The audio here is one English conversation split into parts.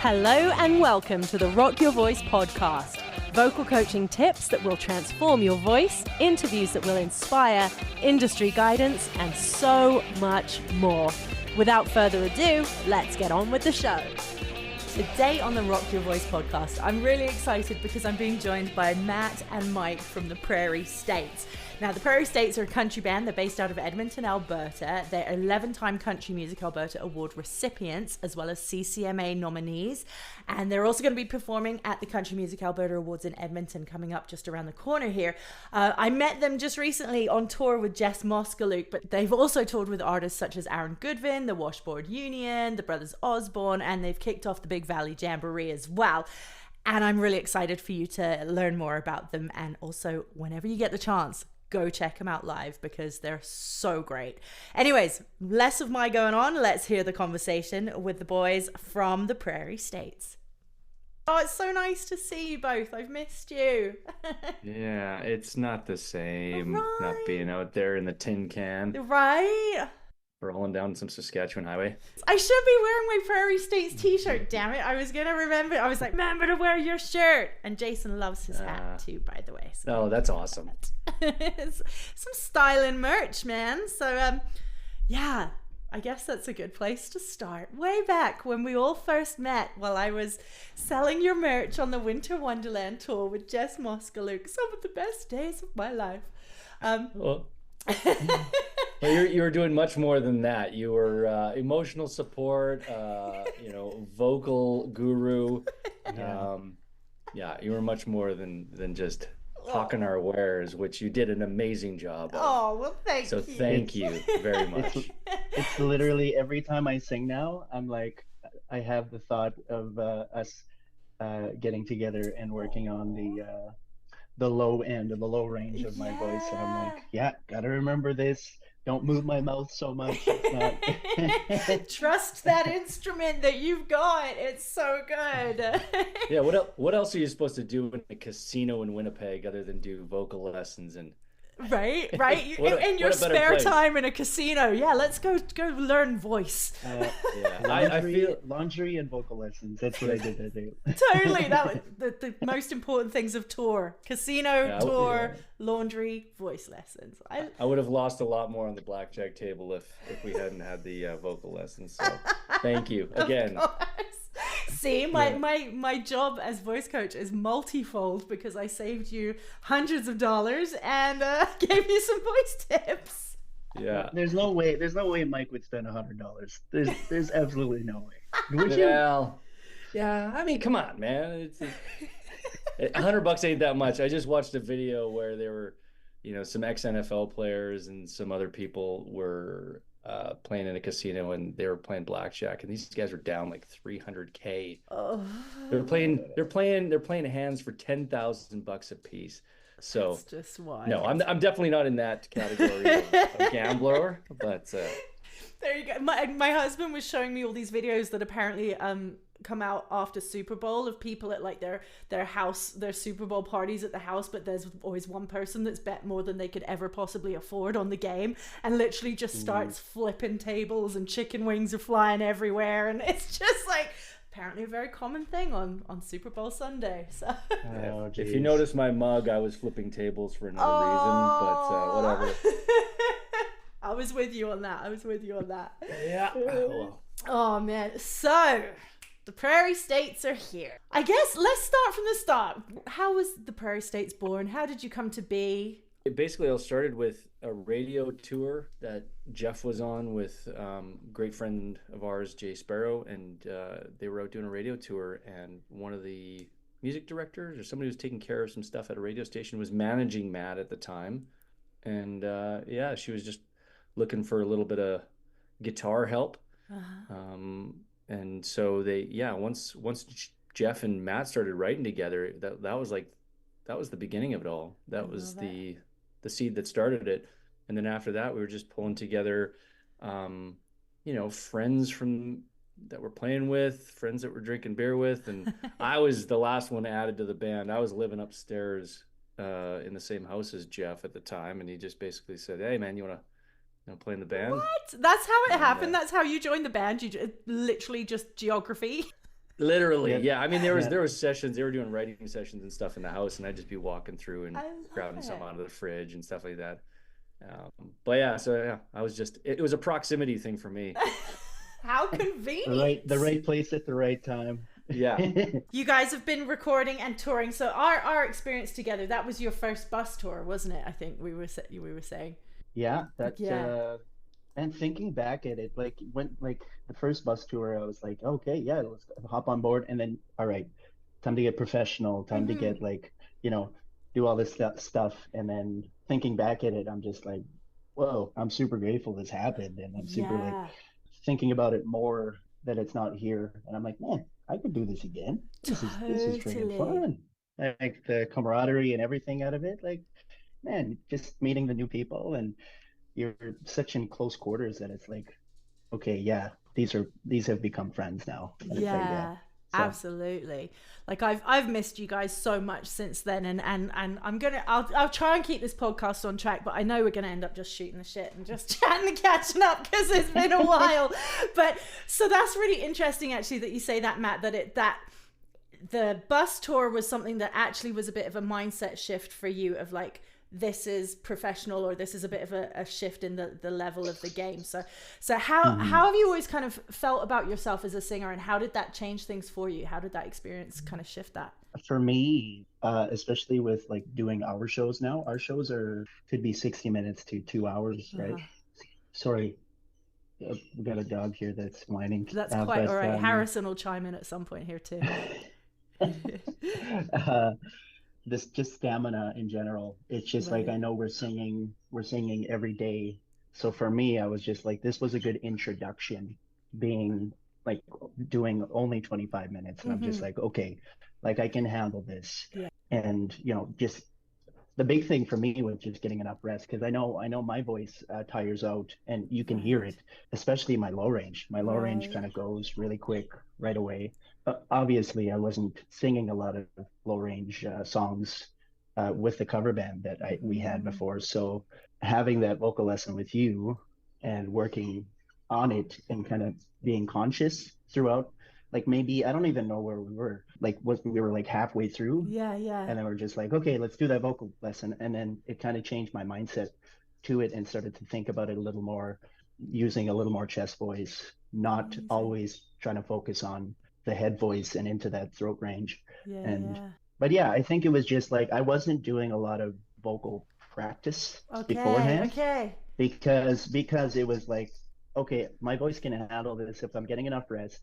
Hello and welcome to the Rock Your Voice podcast. Vocal coaching tips that will transform your voice, interviews that will inspire, industry guidance, and so much more. Without further ado, let's get on with the show. Today on the Rock Your Voice podcast, I'm really excited because I'm being joined by Matt and Mike from the Prairie States. Now, the Prairie States are a country band. They're based out of Edmonton, Alberta. They're 11-time Country Music Alberta Award recipients, as well as CCMA nominees. And they're also going to be performing at the Country Music Alberta Awards in Edmonton, coming up just around the corner here. I met them just recently on tour with Jess Moskaluk, but they've also toured with artists such as Aaron Goodwin, the Washboard Union, the Brothers Osborne, and they've kicked off the Big Valley Jamboree as well. And I'm really excited for you to learn more about them. And also, whenever you get the chance, go check them out live because they're so great. Anyways, less of my going on. Let's hear the conversation with the boys from the Prairie States. Oh, it's so nice to see you both. I've missed you. Yeah, it's not the same Right. not being out there in the tin can, Right? rolling down some Saskatchewan highway. I should be wearing my Prairie States t-shirt, damn it. I was going to remember. I was like, remember to wear your shirt. And Jason loves his hat too, by the way. So. Oh, that's awesome. Some styling merch, man. So, yeah, I guess that's a good place to start. Way back when we all first met while I was selling your merch on the Winter Wonderland tour with Jess Moskaluk. Some of the best days of my life. Well, you were doing much more than that. You were emotional support, vocal guru. You were much more than just hawking our wares, which you did an amazing job of. Oh, well, thank you. So thank you very much. It's literally every time I sing now, I'm like, I have the thought of us getting together and working on the low end of the low range of my voice. And I'm like, yeah, gotta remember this. Don't move my mouth so much. It's Trust that instrument that you've got. It's so good. Yeah, what else are you supposed to do in a casino in Winnipeg other than do vocal lessons and Right. In your what a better spare place. time in a casino. Yeah, let's go learn voice. I feel laundry and vocal lessons. That's what I did that day. Totally. That was the most important things of tour. Casino, tour, laundry, voice lessons. I would have lost a lot more on the blackjack table if we hadn't had the vocal lessons. So thank you again. See, my job as voice coach is multifold because I saved you hundreds of dollars and gave you some voice tips. Yeah. There's no way Mike would spend $100. There's absolutely no way. Would you? Well, yeah. I mean, come on, man. It's $100 ain't that much. I just watched a video where there were, some ex-NFL players and some other people were playing in a casino and they were playing blackjack, and these guys were down like $300K. Oh. They're playing hands for $10,000 a piece. So That's just wild. no, I'm definitely not in that category of gambler, but there you go. My husband was showing me all these videos that apparently come out after Super Bowl of people at like their house, their Super Bowl parties at the house, but there's always one person that's bet more than they could ever possibly afford on the game and literally just starts flipping tables and chicken wings are flying everywhere, and it's just like apparently a very common thing on Super Bowl Sunday. So if you notice my mug, I was flipping tables for another reason, but whatever. I was with you on that. Yeah. Well. Oh man. So the Prairie States are here. I guess let's start from the start. How was the Prairie States born? How did you come to be? It basically all started with a radio tour that Jeff was on with a great friend of ours, Jay Sparrow, and they were out doing a radio tour, and one of the music directors or somebody who was taking care of some stuff at a radio station was managing Matt at the time. And she was just looking for a little bit of guitar help. And so once Jeff and Matt started writing together, that was the beginning of it all. That was the seed that started it. And then after that, we were just pulling together, friends that we're playing with, friends that we're drinking beer with. And I was the last one added to the band. I was living upstairs in the same house as Jeff at the time. And he just basically said, "Hey man, you want to play in the band?" What? That's how it happened? That's how you joined the band? Literally just geography? Literally, Yeah, yeah. I mean, there was yeah. there was sessions. They were doing writing sessions and stuff in the house, and I'd just be walking through and I love grabbing some it. out of the fridge and stuff like that. But yeah, so yeah, I was just it was a proximity thing for me. How convenient. The right place at the right time. Yeah. You guys have been recording and touring. So our experience together, that was your first bus tour, wasn't it? I think we were saying. Yeah, that's Yeah. and thinking back at it, like when like the first bus tour, I was like, okay, yeah, let's hop on board, and then all right, time to get professional, time to Hmm. get like, you know, do all this stuff, and then thinking back at it, I'm just like, whoa, I'm super grateful this happened, and I'm super like Yeah. thinking about it more that it's not here, and I'm like, man, I could do this again. This is freaking Totally. fun. Like the camaraderie and everything out of it, like man, just meeting the new people and you're such in close quarters that it's like, okay, yeah, these have become friends now, and it's like, yeah. Yeah, So absolutely. Like I've missed you guys so much since then, and I'll try and keep this podcast on track, but I know we're gonna end up just shooting the shit and just chatting and catching up because it's been a while. But so that's really interesting actually that you say that, Matt, that the bus tour was something that actually was a bit of a mindset shift for you of like, this is professional, or this is a bit of a shift in the level of the game. So mhm. how have you always kind of felt about yourself as a singer, and how did that change things for you? How did that experience kind of shift that? For me, especially with like doing our shows now, our shows are could be 60 minutes to 2 hours, right? Uh-huh. Sorry, we got a dog here that's whining, That's quite all but right. Harrison will chime in at some point here too. uh, this just stamina in general. It's just like Right. I know we're singing every day. So for me, I was just like this was a good introduction, being like doing only 25 minutes, and I'm just Mm-hmm. like, okay, like I can handle this. Yeah. And just the big thing for me was just getting enough rest because I know my voice tires out and you can hear Right. it, especially my low range. My low range Right. kind of goes really quick right away. Obviously, I wasn't singing a lot of low range songs with the cover band that we had Mm-hmm. before. So having that vocal lesson with you and working on it and kind of being conscious throughout, like maybe I don't even know where we were. Like what we were like halfway through, Yeah. Yeah. and then we're just like, okay, let's do that vocal lesson. And then it kind of changed my mindset to it and started to think about it a little more, using a little more chest voice, not Amazing. always trying to focus on the head voice and into that throat range. Yeah. And, Yeah. but yeah, I think it was just like I wasn't doing a lot of vocal practice Okay. beforehand Okay. because it was like, okay, my voice can handle this if I'm getting enough rest.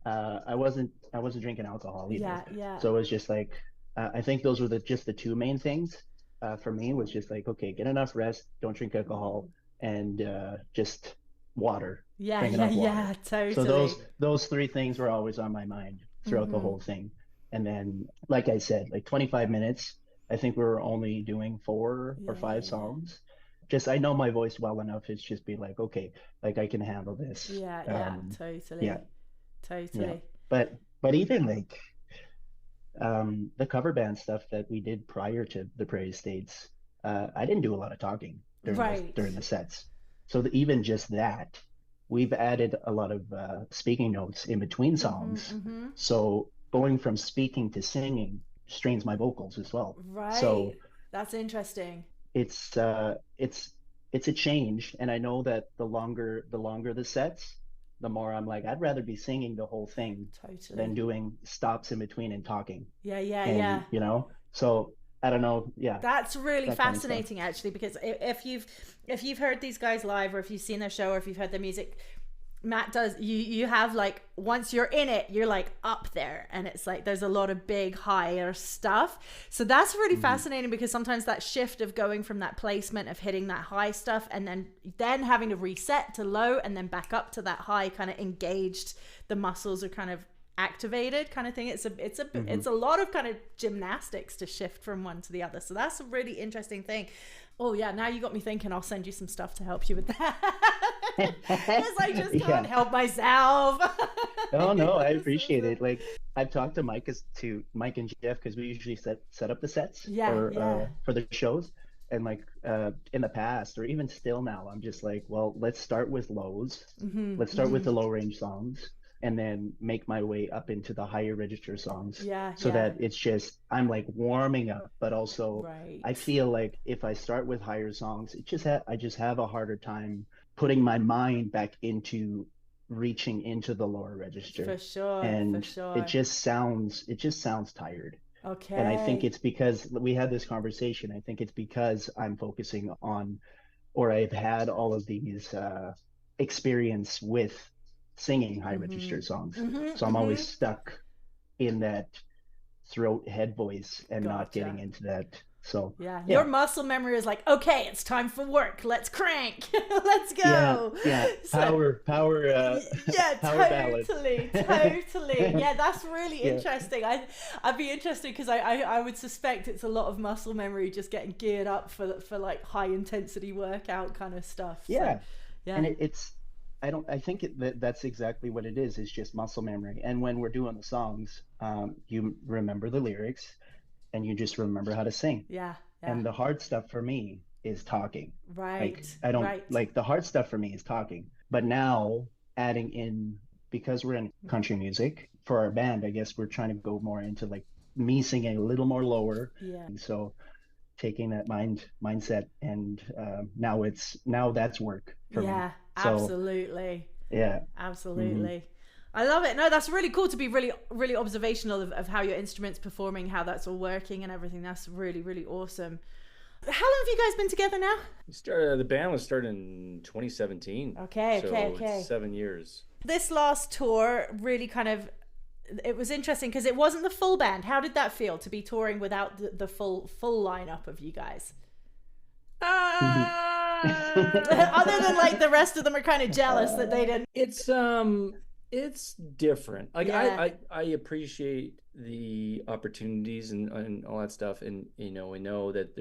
I wasn't drinking alcohol either, Yeah. Yeah. so it was just like I think those were just the two main things for me was just like, okay, get enough rest, don't drink alcohol, and just water, Yeah. drink Yeah. enough water. Yeah. So Totally. those three things were always on my mind throughout the Mm-hmm. whole thing. And then, like I said, like 25 minutes, I think we were only doing four or Yeah. five Yeah. songs. Just I know my voice well enough. It's just be like, okay, like I can handle this. Yeah. Yeah. Yeah, Totally. yeah. Totally. But even like the cover band stuff that we did prior to the Prairie States, I didn't do a lot of talking Right. during the sets. So even just that, we've added a lot of speaking notes in between Mm-hmm. songs. Mm-hmm. So going from speaking to singing strains my vocals as well. Right. So That's interesting. it's uh, it's it's a change, and I know that the longer the sets, the more I'm like I'd rather be singing the whole thing than Totally. doing stops in between and talking. Yeah. Yeah. And Yeah. so I don't know, yeah, That's really that kind of stuff. fascinating, actually, because if you've heard these guys live, or if you've seen their show, or if you've heard their music, Matt does. You have like, once you're in it, you're like up there, and it's like there's a lot of big higher stuff. So that's really Hmm. fascinating, because sometimes that shift of going from that placement of hitting that high stuff, and then having to reset to low, and then back up to that high, kind of engaged, the muscles are kind of activated, kind of thing. Hmm. It's a lot of kind of gymnastics to shift from one to the other. So that's a really interesting thing. Oh yeah, now you got me thinking. I'll send you some stuff to help you with that, because I just can't Yeah. help myself. Oh no, I This is appreciate it. Like I've talked to Mike and Jeff because we usually set up the sets yeah, yeah. for the shows. And like in the past or even still now, I'm just like, well, let's start with lows. Mm-hmm, Let's start with mm-hmm. the low range songs. and then make my way up into the higher register songs. Yeah, So yeah. that it's just, I'm like warming up, but also Right. I feel like if I start with higher songs, I just have a harder time putting my mind back into reaching into the lower register. For sure, for And sure. it just sounds tired. And I think Okay. it's because we had this conversation. I think it's because I'm focusing on, or I've had all of these experience with singing high Mm-hmm. register songs. Mm-hmm. So I'm always Mm-hmm. stuck in that throat head voice and not Gotcha. getting into that. So Yeah, your yeah, muscle memory is like, okay, it's time for work. Let's crank. Let's yeah, go. yeah. So, yeah, Power ballad. totally, totally. Yeah, that's really Yeah. interesting. I'd be interested because I would suspect it's a lot of muscle memory just getting geared up for like high intensity workout kind of stuff. So, Yeah. yeah, And I think that's exactly what it is. It's just muscle memory. And when we're doing the songs, you remember the lyrics and you just remember how to sing. yeah, yeah. And the hard stuff for me is talking. Like Right, I don't right. like the hard stuff for me is talking. But now adding in, because we're in country music for our band, I guess we're trying to go more into like me singing a little more lower. Yeah, And so taking that mindset and now that's work for me. yeah. So Absolutely. yeah. Hmm. Absolutely. I love it. No, that's really cool to be really, really observational of how your instrument's performing, how that's all working and everything. That's really, really awesome. How long have you guys been together now? The band was started in 2017. Okay, So okay, okay. it's 7 years. This last tour really kind of, it was interesting because it wasn't the full band. How did that feel to be touring without the full lineup of you guys? Other than like the rest of them are kind of jealous that they didn't. It's different. Like Yeah. I appreciate the opportunities and all that stuff, and we know that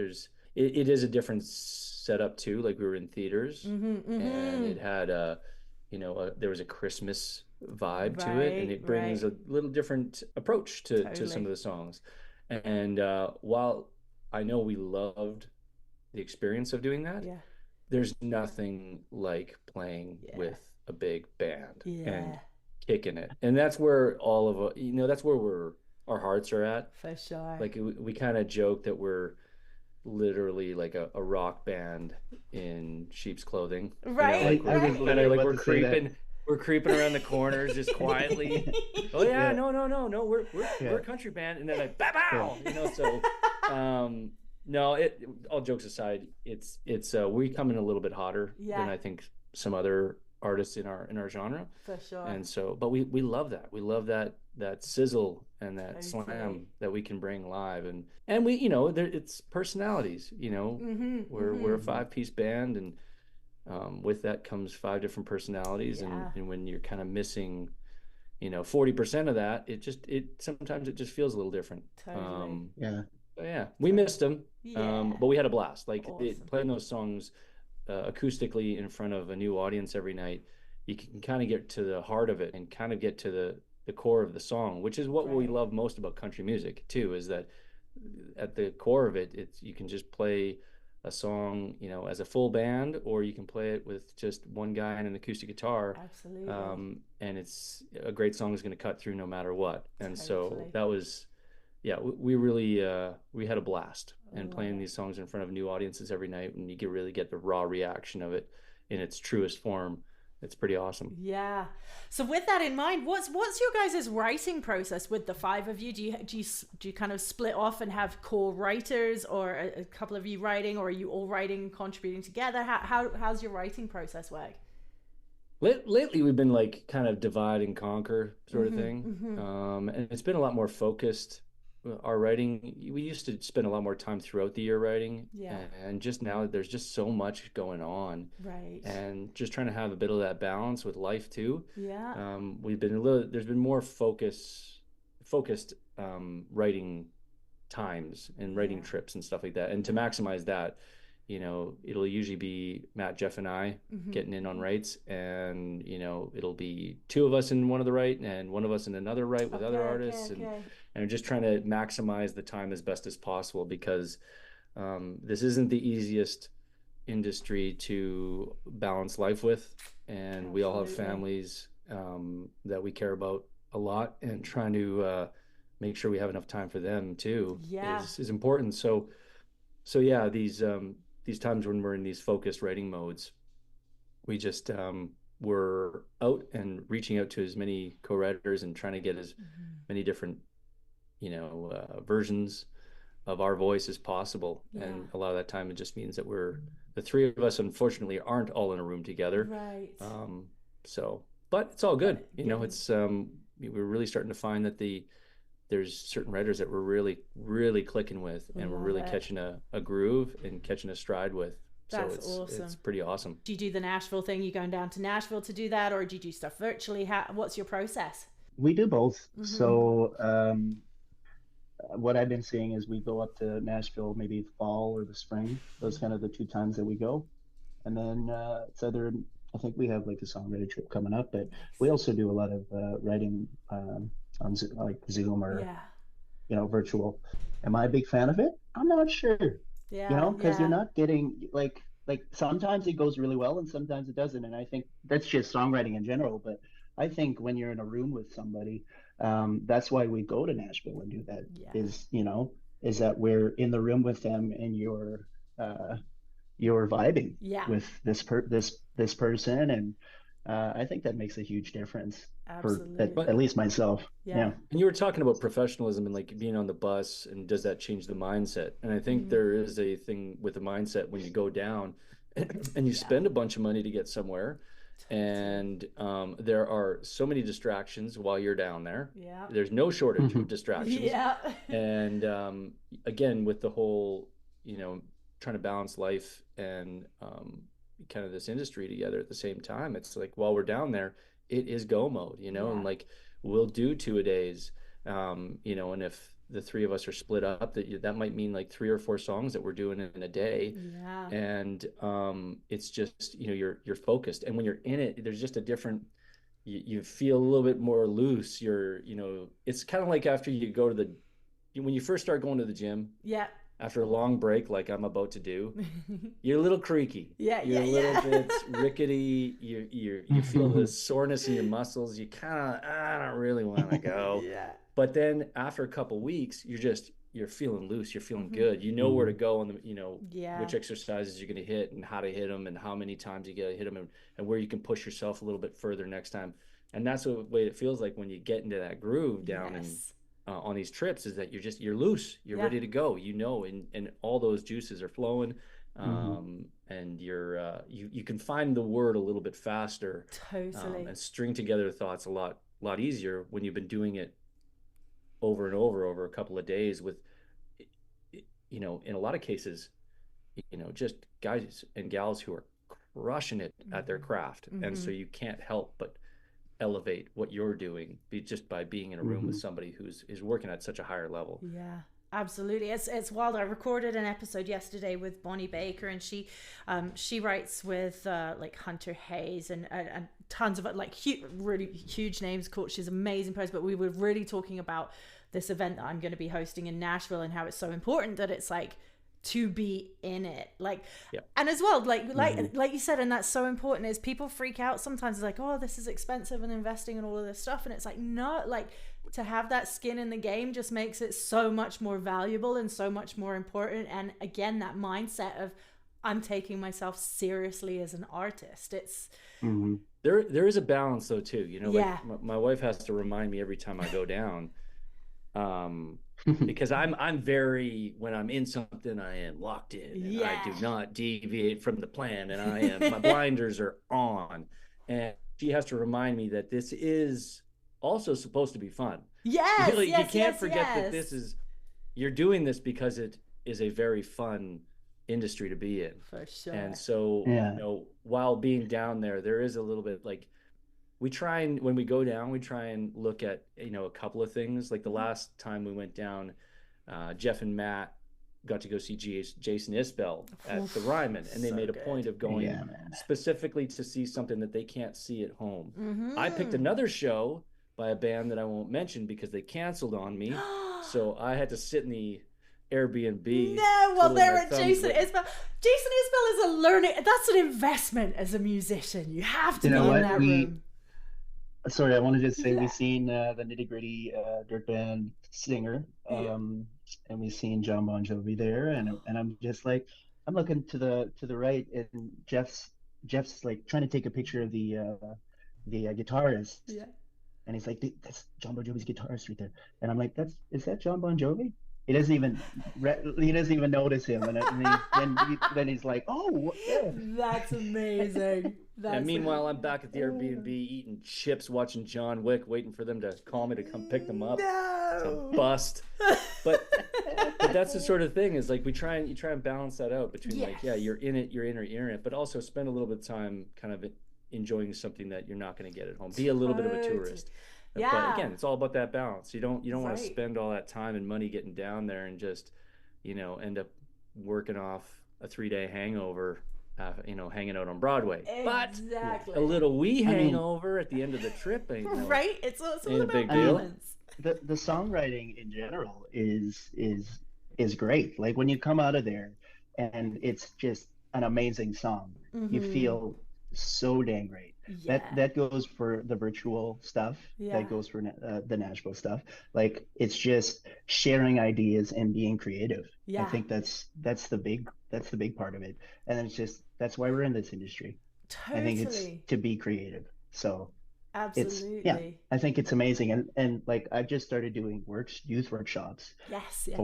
it is a different setup too. Like we were in theaters, Mm-hmm, and mm-hmm. it had there was a Christmas vibe to it, and Right, it brings right. a little different approach to some Totally. of the songs. And while I know we loved the experience of doing that, Yeah. there's nothing like playing Yeah. with a big band and Yeah. kicking it. And that's where all of that's where our hearts are at. For sure. Like we kind of joke that we're literally like a rock band in sheep's clothing. Right, Like I we're was right. kind of literally like about to say that. we're creeping around the corners just quietly. Oh yeah, Yeah, no, we're yeah, a country band, and then like bow yeah, bow. So no, all jokes aside, it's we come in a little bit hotter Yeah, than I think some other artists in our genre. for sure. And so, but we love that. We love that sizzle and that Totally. slam that we can bring live, and we it's personalities. Mm-hmm, We're mm-hmm. a five-piece band, and with that comes five different personalities, and Yeah, when you're kind of missing 40% of that, it sometimes it just feels a little different. totally. yeah. But yeah, we missed them, Yeah. but we had a blast. Like Awesome. playing those songs acoustically in front of a new audience every night. You can kind of get to the heart of it and kind of get to the core of the song, which is what we Right. love most about country music too. Is that at the core of it, you can just play a song, as a full band, or you can play it with just one guy and an acoustic guitar, Absolutely. and it's a great song is going to cut through no matter what. And so Totally. that was, yeah, we really we had a blast I and love playing it. these songs in front of new audiences every night, and you can really get the raw reaction of it in its truest form. It's pretty awesome. Yeah. So with that in mind, what's your guys' writing process with the five of you? Do you kind of split off and have co-writers, or a couple of you writing, or are you all writing and contributing together? How's your writing process work? Lately, we've been like kind of divide and conquer sort of Mm-hmm. thing, Mm-hmm. and it's been a lot more focused. Our writing, we used to spend a lot more time throughout the year writing, Yeah. and just now there's just so much going on, Right. and just trying to have a bit of that balance with life too. Yeah. There's been more focused writing times and writing Yeah. trips and stuff like that. And to maximize that, it'll usually be Matt, Jeff, and I Mm-hmm. getting in on writes, and it'll be two of us in one of the write and one of us in another write with Okay. other Okay. artists, and Okay. just trying to maximize the time as best as possible, because this isn't the easiest industry to balance life with, and we all have Absolutely. families, that we care about a lot, and trying to make sure we have enough time for them too is important. So yeah, these times when we're in these focused writing modes, we just we're out and reaching out to as many co-writers and trying to get as many different versions of our voice as possible. And a lot of that time it just means that the three of us unfortunately aren't all in a room together, right? But it's all good. It's we're really starting to find that there's certain writers that we're really, really clicking with, and we're really catching a groove and catching a stride with. That's so awesome. It's pretty awesome. Do you do the Nashville thing? You going down to Nashville to do that, or do you do stuff virtually? What's your process? We do both. So what I've been seeing is we go up to Nashville maybe the fall or the spring. Those kind of the two times that we go. And then it's I think we have like a songwriter trip coming up, but we also do a lot of writing on like Zoom or virtual. Am I a big fan of it? I'm not sure. Because you're not getting like sometimes it goes really well and sometimes it doesn't. And I think that's just songwriting in general. But I think when you're in a room with somebody, that's why we go to Nashville and do that. Is that we're in the room with them and you're vibing with this person, and I think that makes a huge difference. Absolutely. For at least myself. Yeah. And you were talking about professionalism and like being on the bus, and does that change the mindset? And I think there is a thing with the mindset when you go down and you spend a bunch of money to get somewhere, and there are so many distractions while you're down there. There's no shortage of distractions. And again, with the whole trying to balance life and kind of this industry together at the same time, it's like while we're down there, it is go mode, and like we'll do 2-a-days, and if the three of us are split up, that might mean like 3 or 4 songs that we're doing in a day. And it's just you're focused, and when you're in it, there's just a different, you feel a little bit more loose. It's kind of like after you go to when you first start going to the gym, after a long break like I'm about to do, you're a little creaky. You're a little bit rickety. You feel the soreness in your muscles. You kind of, I don't really want to go. But then after a couple weeks, you're feeling loose. You're feeling good. You know where to go on which exercises you're going to hit and how to hit them and how many times you got to hit them and where you can push yourself a little bit further next time. And that's the way it feels like when you get into that groove down and on these trips, is that you're loose, you're ready to go, and all those juices are flowing, and you can find the word a little bit faster, and string together thoughts a lot easier when you've been doing it over and over a couple of days with, in a lot of cases, just guys and gals who are crushing it at their craft, and so you can't help but elevate what you're doing just by being in a room with somebody is working at such a higher level. Absolutely. It's wild. I recorded an episode yesterday with Bonnie Baker, and she writes with like Hunter Hayes and tons of like really huge names. She's an amazing person, but we were really talking about this event that I'm going to be hosting in Nashville and how it's so important that it's like to be in it, and as well, like you said, and that's so important, is people freak out sometimes. It's like, oh, this is expensive and investing and all of this stuff, and it's like, no, like to have that skin in the game just makes it so much more valuable and so much more important. And again, that mindset of I'm taking myself seriously as an artist. It's there is a balance though too, like my wife has to remind me every time I go down, because I'm very, when I'm in something, I am locked in, and I do not deviate from the plan, and my blinders are on, and she has to remind me that this is also supposed to be fun. You can't forget that you're doing this because it is a very fun industry to be in. For sure. And so while being down there is a little bit like, when we go down, we try and look at, a couple of things. Like the last time we went down, Jeff and Matt got to go see Jason Isbell at the Ryman, and they made a point of going specifically to see something that they can't see at home. I picked another show by a band that I won't mention because they canceled on me. So I had to sit in the Airbnb. No, well, they're at Jason Isbell. Jason Isbell is that's an investment as a musician. You have to be in that room. sorry, I wanted to say Yeah. we've seen the Nitty Gritty dirt band singer, Yeah. and we've seen John Bon Jovi there, and I'm just like, I'm looking to the right, and Jeff's like trying to take a picture of the guitarist, Yeah. and he's like, That's John Bon Jovi's guitarist right there," and I'm like, is that John Bon Jovi?" He doesn't even notice him, then he's like, "Oh, yeah." That's amazing. And meanwhile, I'm back at the Airbnb eating chips, watching John Wick, waiting for them to call me to come pick them up. It's a No. bust. But that's the sort of thing, is like you try and balance that out between like, yeah, Yes. you're in it, but also spend a little bit of time kind of enjoying something that you're not going to get at home. Be a little bit of a Totally. tourist. Yeah. But again, it's all about that balance. You don't want to Right. spend all that time and money getting down there and just, end up working off a 3-day hangover, hanging out on Broadway. Exactly. But a little wee I mean, hangover at the end of the trip ain't Right? It's all ain't a about big I mean, deal. balance. the songwriting in general is great. Like when you come out of there and it's just an amazing song, you Mm-hmm. feel so dang great. Yeah. That goes for the virtual stuff. Yeah. That goes for the Nashville stuff. Like it's just sharing ideas and being creative. I Yeah. think that's the big part of it. And then that's why we're in this industry. I think it's Totally. to be creative. So Absolutely. I think it's amazing. And like I've just started doing youth workshops Yes. Yes.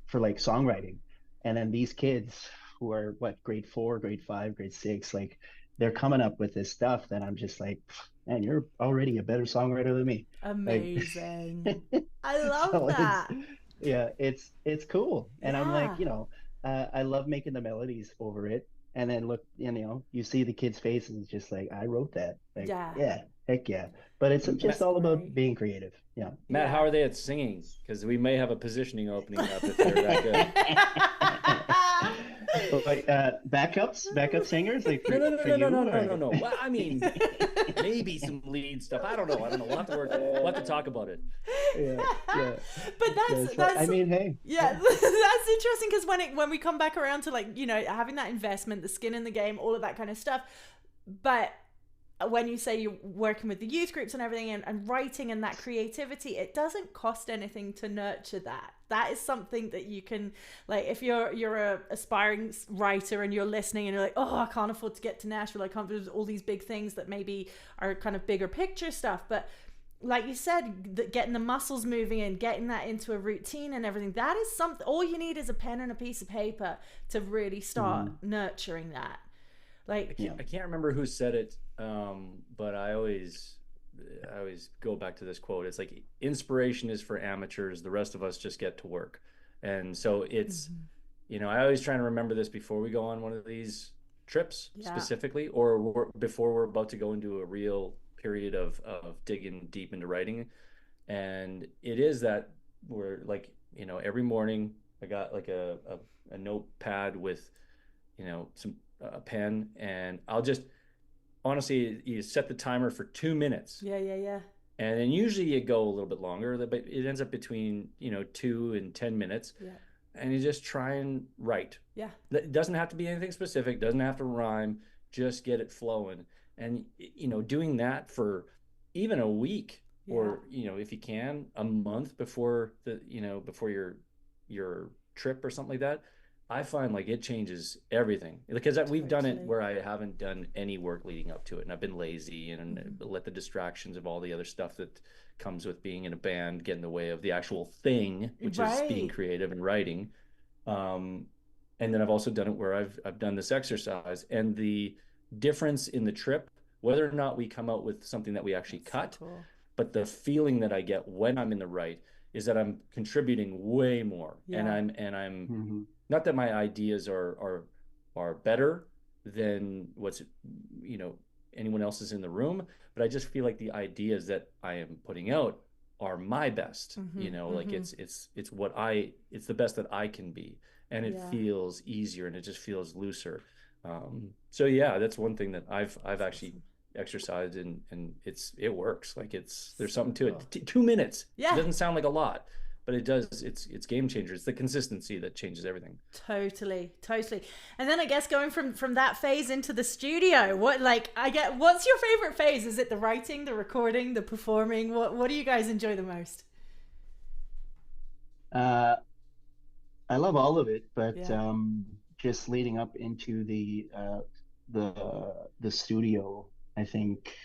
for like songwriting. And then these kids who are grade 4, grade 5, grade 6, like they're coming up with this stuff that I'm just like, man, you're already a better songwriter than me. Like, Amazing. I love so that. it's cool. And I'm like, Yeah. I love making the melodies over it. And then look, you see the kids' faces, just like, I wrote that. Like, Yeah. yeah, heck yeah. But it's just That's all about great. being creative. Yeah. Matt, how Yeah. are they at singing? Because we may have a positioning opening up if they're that good. Like backup singers, like for No. you, No. Well, I mean, maybe some lead stuff. I don't know. We'll have to we'll have to talk about it. Yeah. But that's I mean, hey. yeah, that's interesting because when we come back around to like having that investment, the skin in the game, all of that kind of stuff, but when you say you're working with the youth groups and everything and writing and that creativity, it doesn't cost anything to nurture that. That is something that you can, like, if you're a aspiring writer and you're listening and you're like, oh, I can't afford to get to Nashville, I can't do all these big things that maybe are kind of bigger picture stuff, but like you said, getting the muscles moving and getting that into a routine and everything, that is something. All you need is a pen and a piece of paper to really start nurturing that. Like, I can't remember who said it, but I always go back to this quote. It's like, inspiration is for amateurs, the rest of us just get to work. And so it's I always try to remember this before we go on one of these trips, specifically, or before we're about to go into a real period of digging deep into writing. And it is that we're like, every morning I got like a notepad with some a pen, and I'll just honestly, you set the timer for 2 minutes. Yeah. And then usually you go a little bit longer, but it ends up between 2 and 10 minutes. Yeah. And you just try and write. Yeah. It doesn't have to be anything specific, doesn't have to rhyme, just get it flowing. And doing that for even a week, or if you can, a month before before your trip or something like that, I find like it changes everything, because we've done it where I haven't done any work leading up to it, and I've been lazy and let the distractions of all the other stuff that comes with being in a band get in the way of the actual thing, which is being creative and writing. And then I've also done it where I've done this exercise, and the difference in the trip, whether or not we come out with something that we actually cut, so cool. But the feeling that I get when I'm in the right is that I'm contributing way more, and I'm not that my ideas are better than what's anyone else's in the room, but I just feel like the ideas that I am putting out are my best. Like it's the best that I can be, and it feels easier, and it just feels looser. So yeah, that's one thing that I've actually exercised, and it works. Like there's something to it. 2 minutes. Yeah. It doesn't sound like a lot, but it does, it's game changer. It's the consistency that changes everything. Totally. And then I guess going from that phase into the studio, what's your favorite phase? Is it the writing, the recording, the performing? What do you guys enjoy the most? I love all of it, but Yeah. just leading up into the studio, I think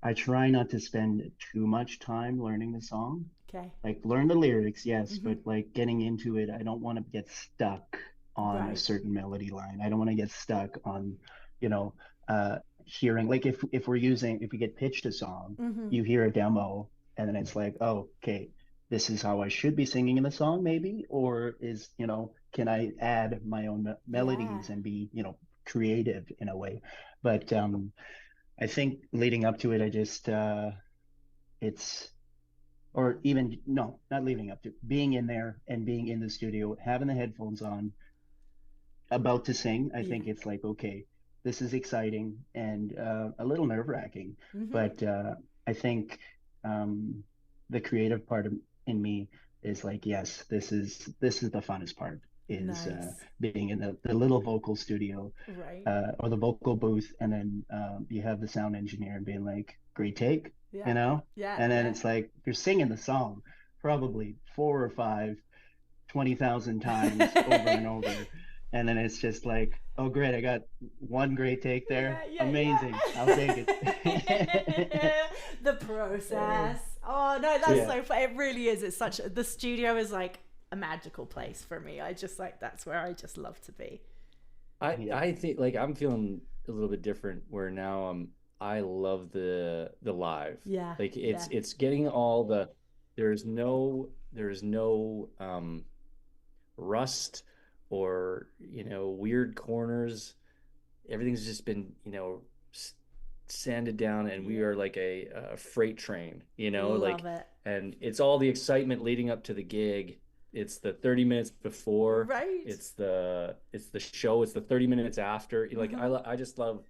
I try not to spend too much time learning the song. Okay. Like learn the lyrics, yes, Mm-hmm. but like getting into it, I don't want to get stuck on a Right. certain melody line. I don't want to get stuck on, you know, hearing like if we get pitched a song, Mm-hmm. you hear a demo and then it's like, oh, okay, this is how I should be singing in the song, maybe, or can I add my own Yeah. melodies and be, creative in a way? But I think leading up to it, I just it's or even no, not leading up to being in there and being in the studio, having the headphones on, about to sing. I Yeah. think it's like, okay, this is exciting and a little nerve-wracking, Mm-hmm. but I think um, the creative part in me is like, yes, this is the funnest part is Nice. being in the little vocal studio Right. or the vocal booth, and then you have the sound engineer being like, great take, Yeah. you know, Yeah. and then Yeah. it's like you're singing the song probably four or five 20,000 times over and over. And then it's just like, oh, great, I got one great take there. Amazing. I'll take it. The process. Oh no, that's Yeah. so fun. It really is. It's such the studio is like a magical place for me. I just like that's where I just love to be. Yeah. I think like I'm feeling a little bit different where now I love the live. Yeah. Like Yeah. it's getting all the there's no rust or weird corners. Everything's just been sanded down, and we Yeah. are like a freight train, like, Love it. and it's all the excitement leading up to the gig. It's the 30 minutes before, Right. it's the show, it's the 30 minutes after. Like Mm-hmm. I just love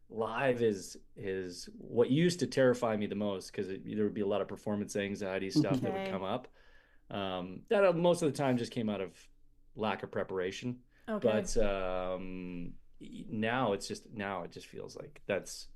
live is what used to terrify me the most, because there would be a lot of performance anxiety stuff that would Okay. come up, that most of the time just came out of lack of preparation. Okay. But now it just feels like that's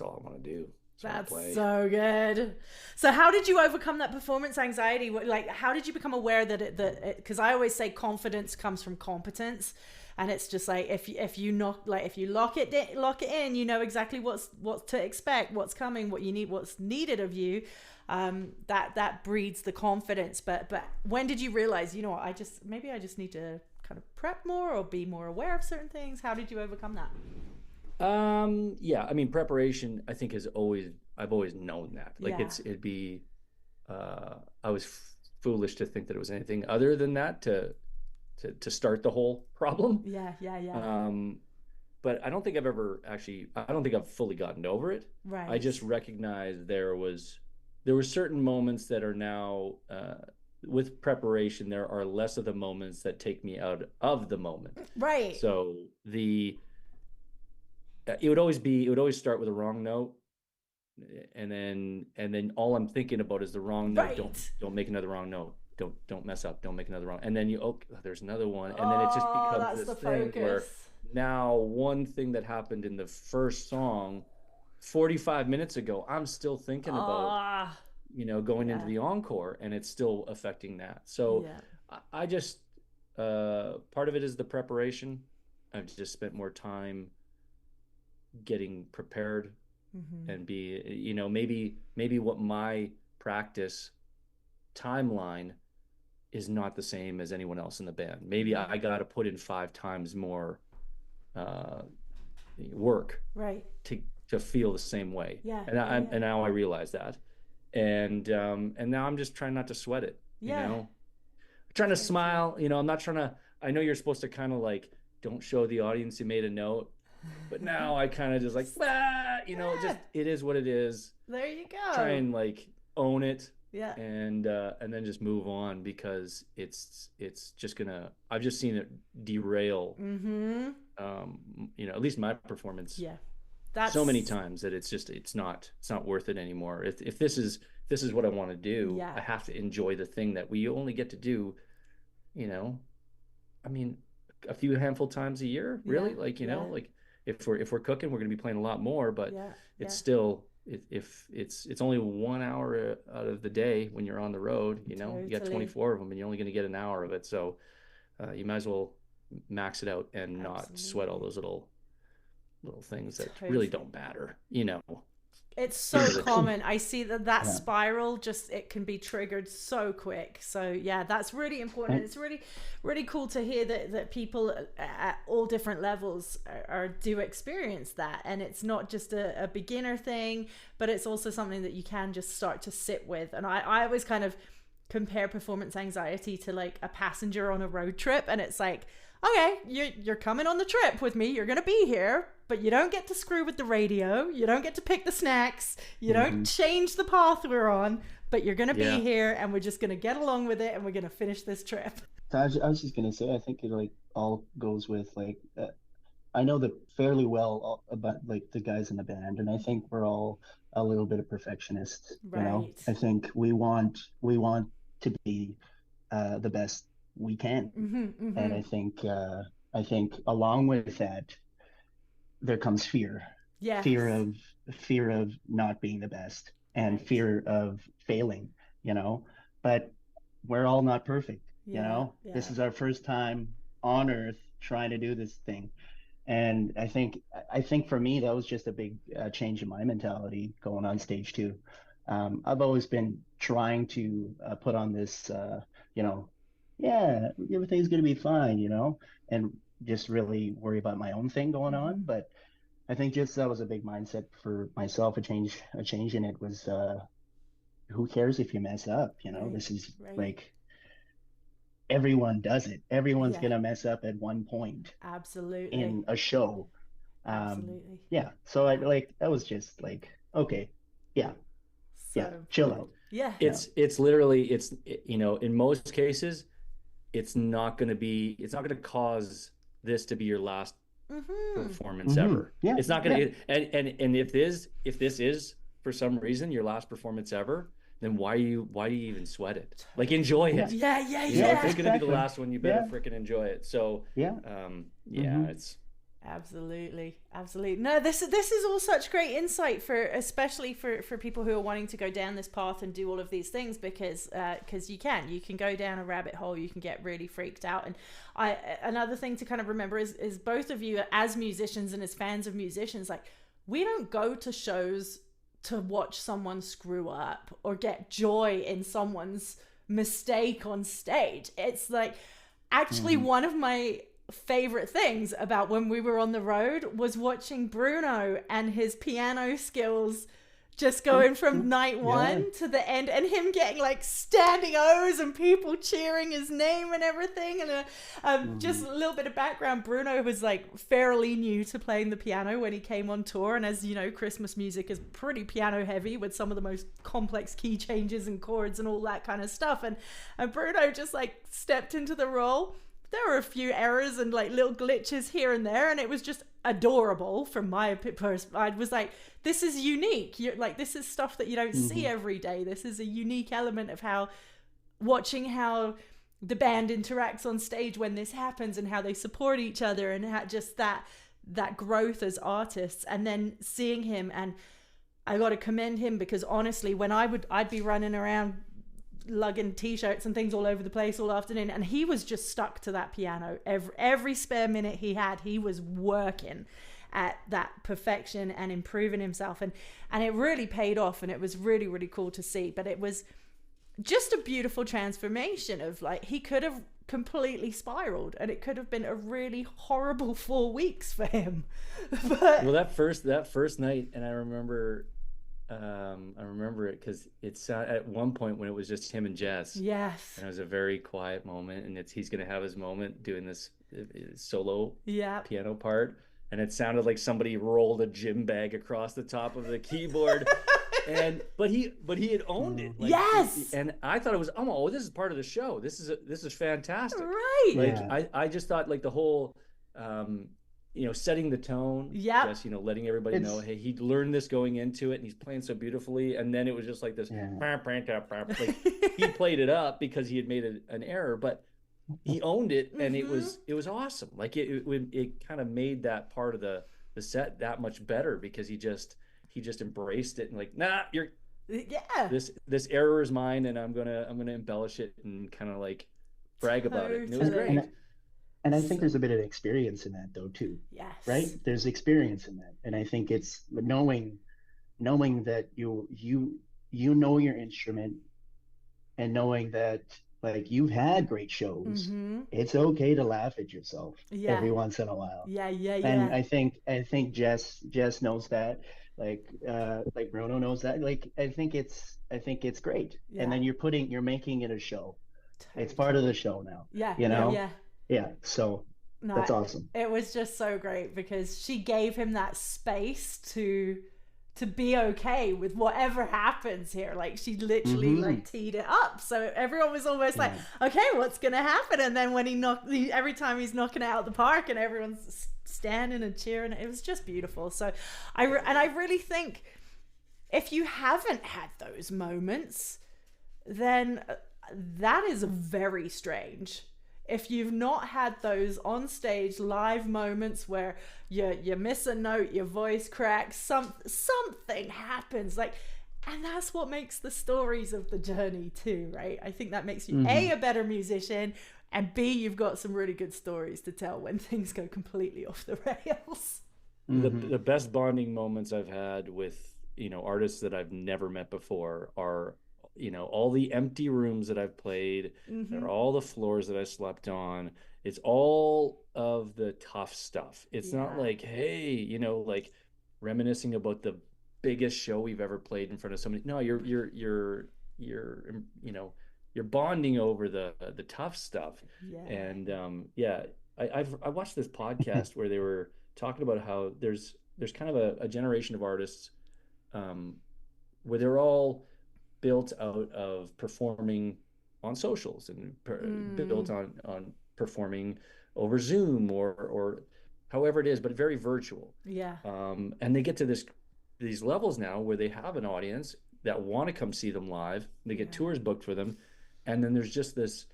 all I want to do. Just want to That's play. so good. So how did you overcome that performance anxiety? Like how did you become aware that because I always say confidence comes from competence, and it's just like if you lock it in, you know exactly what to expect, what's coming, what you need, what's needed of you. That breeds the confidence. But when did you realize, what, maybe I just need to kind of prep more or be more aware of certain things? How did you overcome that? Yeah, I mean, preparation, I think I've always known that. Like Yeah. I was foolish to think that it was anything other than that to start the whole problem. Yeah. Yeah. Yeah. But I don't think I've fully gotten over it. I Right. just recognized there were certain moments that are now, with preparation, there are less of the moments that take me out of the moment. Right. So it would always start with a wrong note, and then all I'm thinking about is the wrong note. Right. Don't make another wrong note. Don't mess up. Don't make another wrong. And then there's another one, and then it just Oh, becomes that's this the thing where focus. now one thing that happened in the first song 45 minutes ago, I'm still thinking about, Ah, going into yeah, the encore, and it's still affecting that. So yeah, I just, part of it is the preparation. I've just spent more time getting prepared, mm-hmm. and maybe what my practice timeline is not the same as anyone else in the band. Maybe Yeah. I got to put in 5 times more uh, work Right. to feel the same way. Yeah, And yeah, yeah. and now I realize that, and now I'm just trying not to sweat it. Yeah. Trying to Totally. smile. I'm not trying to. I know you're supposed to kind of like, don't show the audience you made a note, but now I kind of just like, just it is what it is. There you Try go. and like own it, Yeah. and then just move on, because it's just gonna. I've just seen it derail. Mm-hmm. At least my performance. Yeah. so many times that it's not worth it anymore. If this is what I want to do, I have to enjoy the thing that we only get to do, I mean, a few handful times a year, really. Like, like if we're cooking, we're going to be playing a lot more, but it's still, if it's only 1 hour out of the day when you're on the road, you got 24 of them and you're only going to get an hour of it. So you might as well max it out and not sweat all those little things that really don't matter, It's so common. I see that spiral it can be triggered so quick. So yeah, that's really important. It's really, really cool to hear that people at all different levels do experience that. And it's not just a beginner thing, but it's also something that you can just start to sit with. And I always kind of compare performance anxiety to like a passenger on a road trip. And it's like, okay, you're coming on the trip with me. You're going to be here, but you don't get to screw with the radio. You don't get to pick the snacks. You don't change the path we're on, but you're going to be here and we're just going to get along with it and we're going to finish this trip. I was just going to say, I think it like all goes with like, I know that fairly well about like the guys in the band, and I think we're all a little bit of perfectionists, I think we want to be the best we can. And I think along with that there comes fear. Fear of not being the best and fear of failing, but we're all not perfect. This is our first time on earth trying to do this thing, and I think for me that was just a big change in my mentality going on stage too. I've always been trying to put on this everything's going to be fine, and just really worry about my own thing going on. But I think just that was a big mindset for myself. A change in it was, who cares if you mess up? This is like, everyone does it. Everyone's going to mess up at one point. Absolutely. In a show. Absolutely. Yeah. So that was just like, okay. Yeah. Chill out. Yeah. It's literally, in most cases, it's not going to cause this to be your last performance ever. It's not going to, and if this is for some reason your last performance ever, then why do you even sweat it? Like, enjoy it. If it's going to be the last one, you better freaking enjoy it. So it's absolutely no, this is all such great insight especially for people who are wanting to go down this path and do all of these things, because you can go down a rabbit hole. You can get really freaked out. And another thing to kind of remember is both of you as musicians and as fans of musicians, like, we don't go to shows to watch someone screw up or get joy in someone's mistake on stage. It's like, actually one of my favorite things about when we were on the road was watching Bruno and his piano skills just going from night one to the end, and him getting like standing O's and people cheering his name and everything. And just a little bit of background, Bruno was like fairly new to playing the piano when he came on tour, and as you know, Christmas music is pretty piano heavy with some of the most complex key changes and chords and all that kind of stuff, and Bruno just like stepped into the role. There were a few errors and like little glitches here and there, and it was just adorable from my perspective. I was like, this is unique. This is stuff that you don't see every day. This is a unique element of watching how the band interacts on stage when this happens, and how they support each other, and how just that growth as artists. And then seeing him, and I got to commend him, because honestly, when I'd be running around lugging t-shirts and things all over the place all afternoon, and he was just stuck to that piano. Every spare minute he had, he was working at that perfection and improving himself, and it really paid off, and it was really, really cool to see. But it was just a beautiful transformation of, like, he could have completely spiraled, and it could have been a really horrible 4 weeks for him. But that first night, and I remember it because it's at one point when it was just him and Jess. Yes. And it was a very quiet moment, and he's going to have his moment doing this solo piano part. And it sounded like somebody rolled a gym bag across the top of the keyboard. But he had owned it. Like, yes. And I thought it was, this is part of the show. This is fantastic. Right. Like, I just thought, like, the whole, setting the tone. Yep. Just, letting everybody know, hey, he learned this going into it and he's playing so beautifully. And then it was just like this, like he played it up because he had made an error, but he owned it, and it was awesome. Like it kind of made that part of the set that much better because he just embraced it and like, nah, this error is mine, and I'm gonna embellish it and kind of like brag about it. And it was great. And I think there's a bit of experience in that though too. Yes. Right? There's experience in that. And I think it's knowing that you know your instrument, and knowing that like you've had great shows. It's okay to laugh at yourself every once in a while. And I think Jess knows that. Like Bruno knows that. Like I think it's great. And then you're making it a show. Totally. It's part of the show now. Yeah, so that's awesome. It was just so great because she gave him that space to be okay with whatever happens here. Like she literally like teed it up, so everyone was almost like, okay, what's gonna happen? And then when every time he's knocking it out of the park and everyone's standing and cheering, it was just beautiful. So I really think if you haven't had those moments, then that is very strange. If you've not had those on stage live moments where you miss a note, your voice cracks, something happens, like, and that's what makes the stories of the journey too, right? I think that makes you a better musician, and B, you've got some really good stories to tell when things go completely off the rails. The best bonding moments I've had with artists that I've never met before are all the empty rooms that I've played, or all the floors that I slept on. It's all of the tough stuff. It's not like, hey, like reminiscing about the biggest show we've ever played in front of somebody. No, you're bonding over the tough stuff. And I watched this podcast where they were talking about how there's kind of a generation of artists where they're all built out of performing on socials and built on performing over Zoom or however it is, but very virtual. And they get to these levels now where they have an audience that want to come see them live. They get tours booked for them, and then there's just this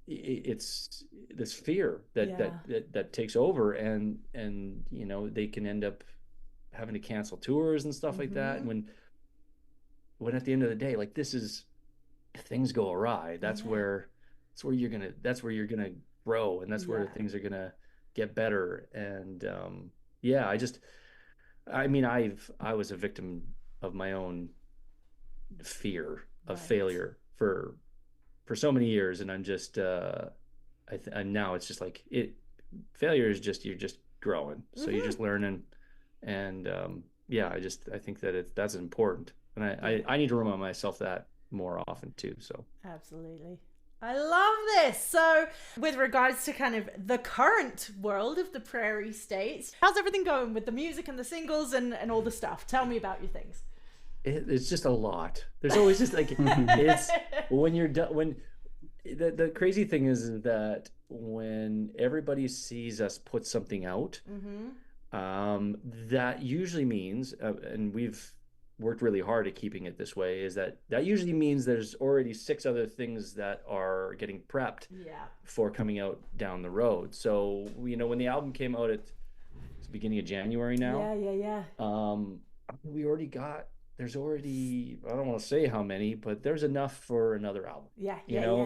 it's this fear that takes over, and they can end up having to cancel tours and stuff like that. And when at the end of the day, like, this is, if things go awry, that's where you're gonna grow, and that's where things are gonna get better. And I was a victim of my own fear of failure for so many years, and I'm just and now it's just like failure is just, you're just growing, so you're just learning. And I think that that's important. And I need to remind myself that more often too. So absolutely. I love this. So with regards to kind of the current world of the Prairie States, how's everything going with the music and the singles and all the stuff? Tell me about your things. It's just a lot. There's always just like, it's when you're done, when the crazy thing is that when everybody sees us put something out, that usually means, and we've worked really hard at keeping it this way, is that usually means there's already 6 other things that are getting prepped for coming out down the road. So when the album came out it's the beginning of January now, we already got, there's already, I don't want to say how many, but there's enough for another album.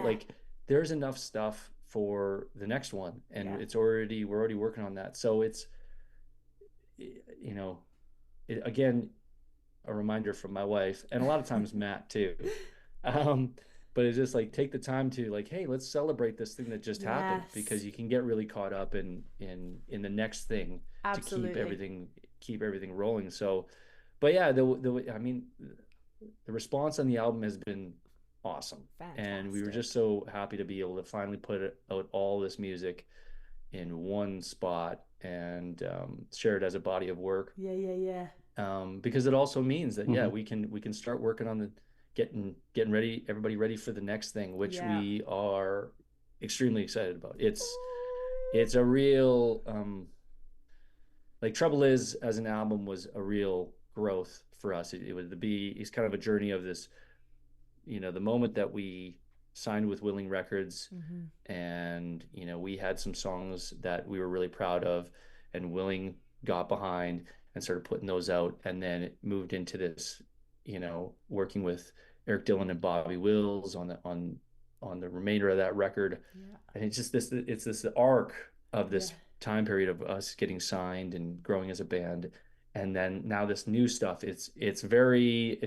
Like there's enough stuff for the next one, and we're already working on that. So it's again, a reminder from my wife, and a lot of times Matt too, but it's just like, take the time to like, hey, let's celebrate this thing that just happened, because you can get really caught up in the next thing. Absolutely. To keep everything rolling. So, but the response on the album has been awesome. Fantastic. And we were just so happy to be able to finally put out all this music in one spot and share it as a body of work. Because it also means that we can start working on the getting ready, everybody ready for the next thing, which we are extremely excited about. it's a real like Trouble Is as an album was a real growth for us. It was it's kind of a journey of this, the moment that we signed with Willing Records, and we had some songs that we were really proud of, and Willing got behind and started putting those out, and then it moved into this, working with Eric Dillon and Bobby Wills on the remainder of that record. And it's just this arc of this time period of us getting signed and growing as a band, and then now this new stuff, it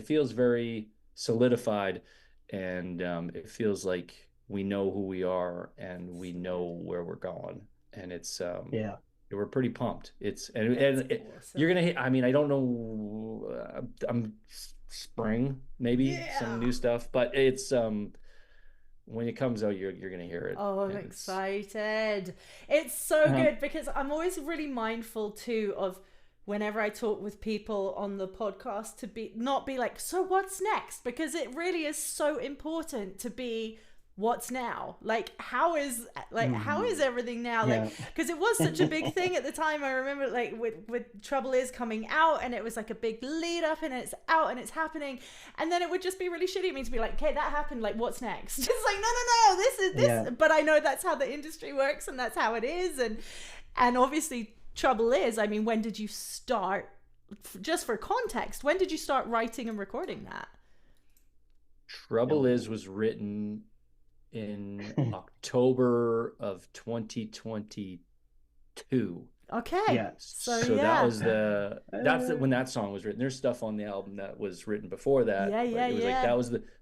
feels very solidified, and it feels like we know who we are and we know where we're going, and it's we're pretty pumped. Awesome. You're gonna hit, I don't know, I'm spring maybe some new stuff, but it's when it comes out, you're gonna hear it. Oh, I'm excited. It's so good, because I'm always really mindful too of whenever I talk with people on the podcast to not be like, so what's next? Because it really is so important to be what's now, like how is everything now, like, because it was such a big thing at the time. I remember like with Trouble Is coming out, and it was like a big lead up, and it's out and it's happening, and then it would just be really shitty of me to be like, okay, that happened, like what's next? It's like no, this is this, but I know that's how the industry works, and that's how it is, and obviously Trouble Is, when did you start, just for context, when did you start writing and recording that? Trouble Is was written in October of 2022. Okay. Yeah. So that was when that song was written. There's stuff on the album that was written before that. It was like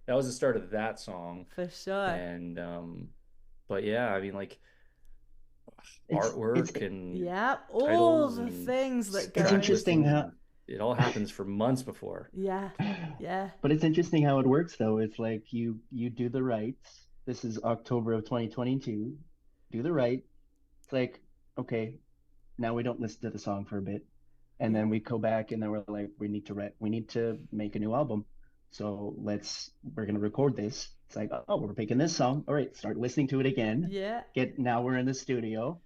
that was the start of that song. For sure. And but yeah, like artwork and all the things that go. It's interesting how it all happens for months before. Yeah. But it's interesting how it works though. It's like you do the rights. This is October of 2022. Do the right. It's like, okay, now we don't listen to the song for a bit, and then we go back, and then we're like, we need to make a new album. So we're gonna record this. It's like, oh, we're picking this song. All right, start listening to it again. Yeah. Now we're in the studio,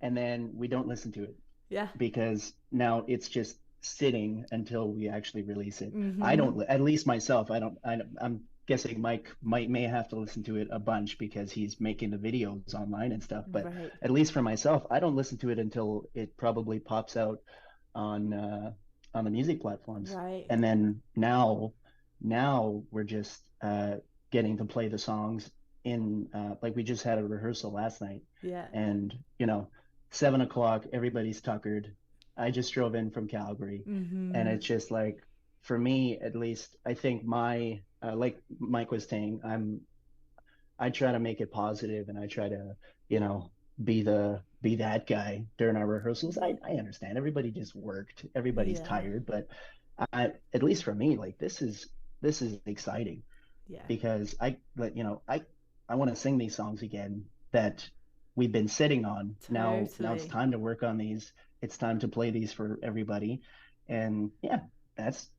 and then we don't listen to it. Yeah. Because now it's just sitting until we actually release it. Mm-hmm. I don't, at least myself, I'm guessing Mike may have to listen to it a bunch because he's making the videos online and stuff, but at least for myself, I don't listen to it until it probably pops out on the music platforms. Right. And then now we're just getting to play the songs in like we just had a rehearsal last night. Yeah. And 7:00, everybody's tuckered. I just drove in from Calgary, and it's just like, for me at least, I think my like Mike was saying, I try to make it positive, and I try to be that guy during our rehearsals. I understand everybody just worked, everybody's tired, but at least for me, like this is exciting, because I want to sing these songs again that we've been sitting on. Now it's time to work on these. It's time to play these for everybody, and it's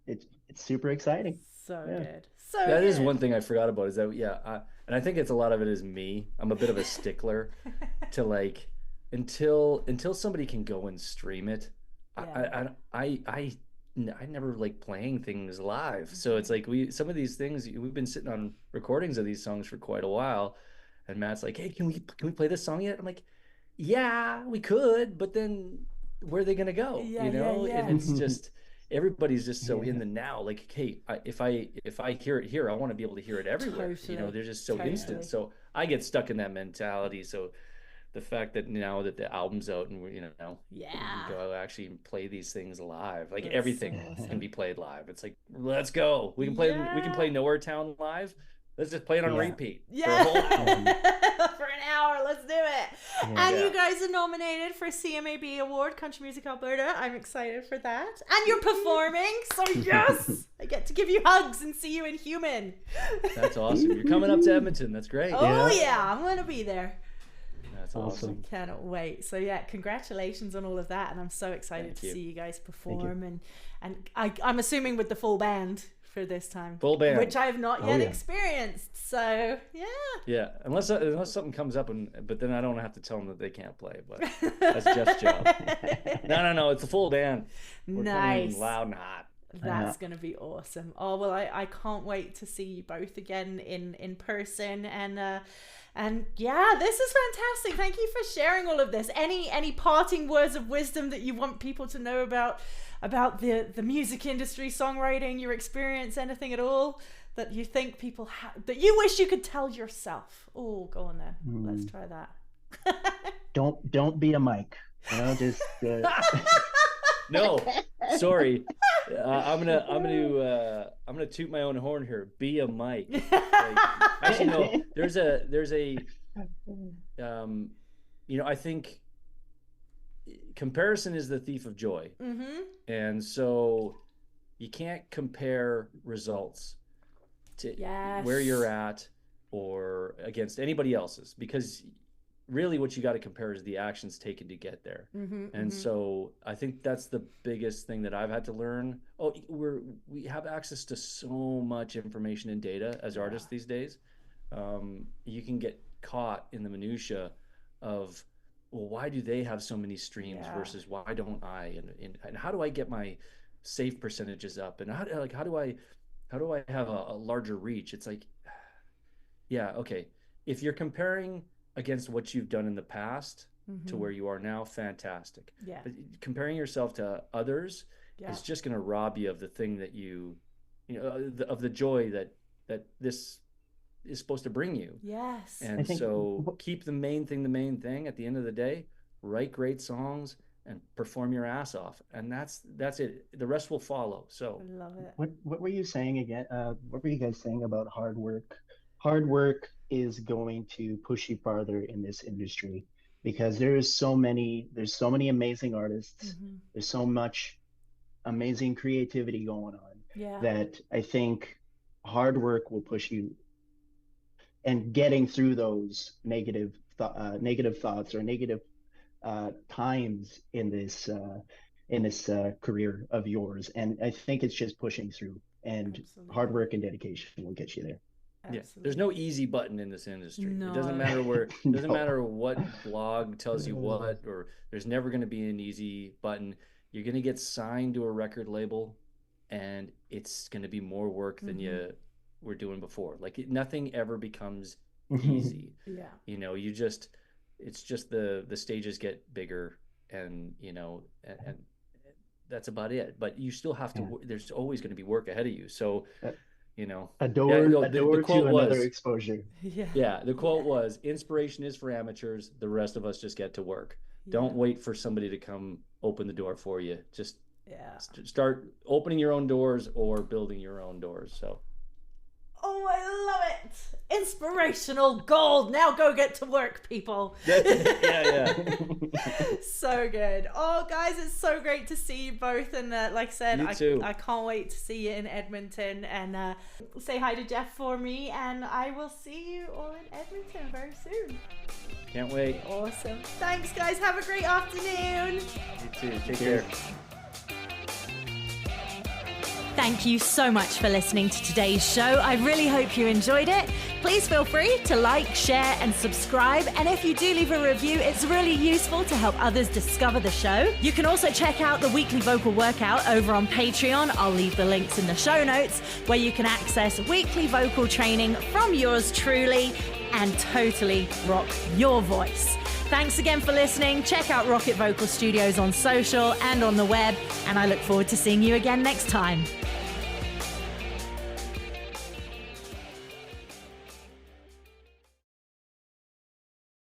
super exciting. So good. That is one thing I forgot about, is that and I think it's a lot of it is me. I'm a bit of a stickler to like until somebody can go and stream it. I never like playing things live. So it's like some of these things, we've been sitting on recordings of these songs for quite a while, and Matt's like, hey, can we play this song yet? I'm like, yeah, we could, but then where are they gonna go? And it's just everybody's just so in the now. Like, hey, if I hear it here, I want to be able to hear it everywhere. They're just so instant. So I get stuck in that mentality. So the fact that now that the album's out and we can go actually play these things live, like everything can be played live. It's like, let's go. We can play Nowhere Town live. Let's just play it on repeat for a whole hour. For an hour, let's do it. And you guys are nominated for CMAB Award, Country Music Alberta. I'm excited for that. And you're performing, so yes! I get to give you hugs and see you in human. That's awesome. You're coming up to Edmonton. That's great. Oh yeah, I'm going to be there. That's awesome. Cannot wait. So congratulations on all of that, and I'm so excited to see you guys perform. And I'm assuming with the full band for this time. Full band. Which I have not yet experienced. So, yeah. Yeah, unless something comes up, but then I don't have to tell them that they can't play, but that's Jeff's job. No, it's a full band. We're nice. coming loud and hot. That's going to be awesome. Oh, well, I can't wait to see you both again in person. And yeah, this is fantastic. Thank you for sharing all of this. Any parting words of wisdom that you want people to know about the music industry, songwriting, your experience, anything at all that you think people that you wish you could tell yourself? Oh, go on then. Let's try that. Don't be a mic. Just No, sorry. I'm gonna toot my own horn here. Be a mic. Actually, no. There's a I think comparison is the thief of joy, and so you can't compare results to where you're at or against anybody else's, because really what you got to compare is the actions taken to get there. So I think that's the biggest thing that I've had to learn. We have access to so much information and data as artists these days. You can get caught in the minutia of, well, why do they have so many streams versus why don't I, and how do I get my save percentages up, and how do I have a larger reach? It's like, okay, if you're comparing against what you've done in the past to where you are now, fantastic. But comparing yourself to others is just going to rob you of the thing that of the joy that this is supposed to bring you. And so keep the main thing at the end of the day. Write great songs and perform your ass off, and that's it. The rest will follow. So I love it. What were you saying again? What were you guys saying about hard work? Hard work is going to push you farther in this industry, because there's so many amazing artists. There's so much amazing creativity going on that I think hard work will push you, and getting through those negative thoughts or negative times in this career of yours. And I think it's just pushing through, and hard work and dedication will get you there. There's no easy button in this industry. It doesn't matter matter what blog tells you what, or there's never going to be an easy button. You're going to get signed to a record label, and it's going to be more work than you were doing before. Like nothing ever becomes easy. It's just the stages get bigger, and and that's about it. But you still have to. There's always going to be work ahead of you. So. A door to another exposure. The quote was, inspiration is for amateurs, the rest of us just get to work. Don't wait for somebody to come open the door for you. Just start opening your own doors or building your own doors. So I love it. Inspirational gold. Now go get to work, people. So good. Oh, guys, it's so great to see you both. And like I said, I can't wait to see you in Edmonton. And say hi to Jeff for me. And I will see you all in Edmonton very soon. Can't wait. Awesome. Thanks, guys. Have a great afternoon. You too. Take care. Thank you so much for listening to today's show. I really hope you enjoyed it. Please feel free to like, share, and subscribe. And if you do leave a review, it's really useful to help others discover the show. You can also check out the weekly vocal workout over on Patreon. I'll leave the links in the show notes, where you can access weekly vocal training from yours truly and totally rock your voice. Thanks again for listening. Check out Rocket Vocal Studios on social and on the web, and I look forward to seeing you again next time.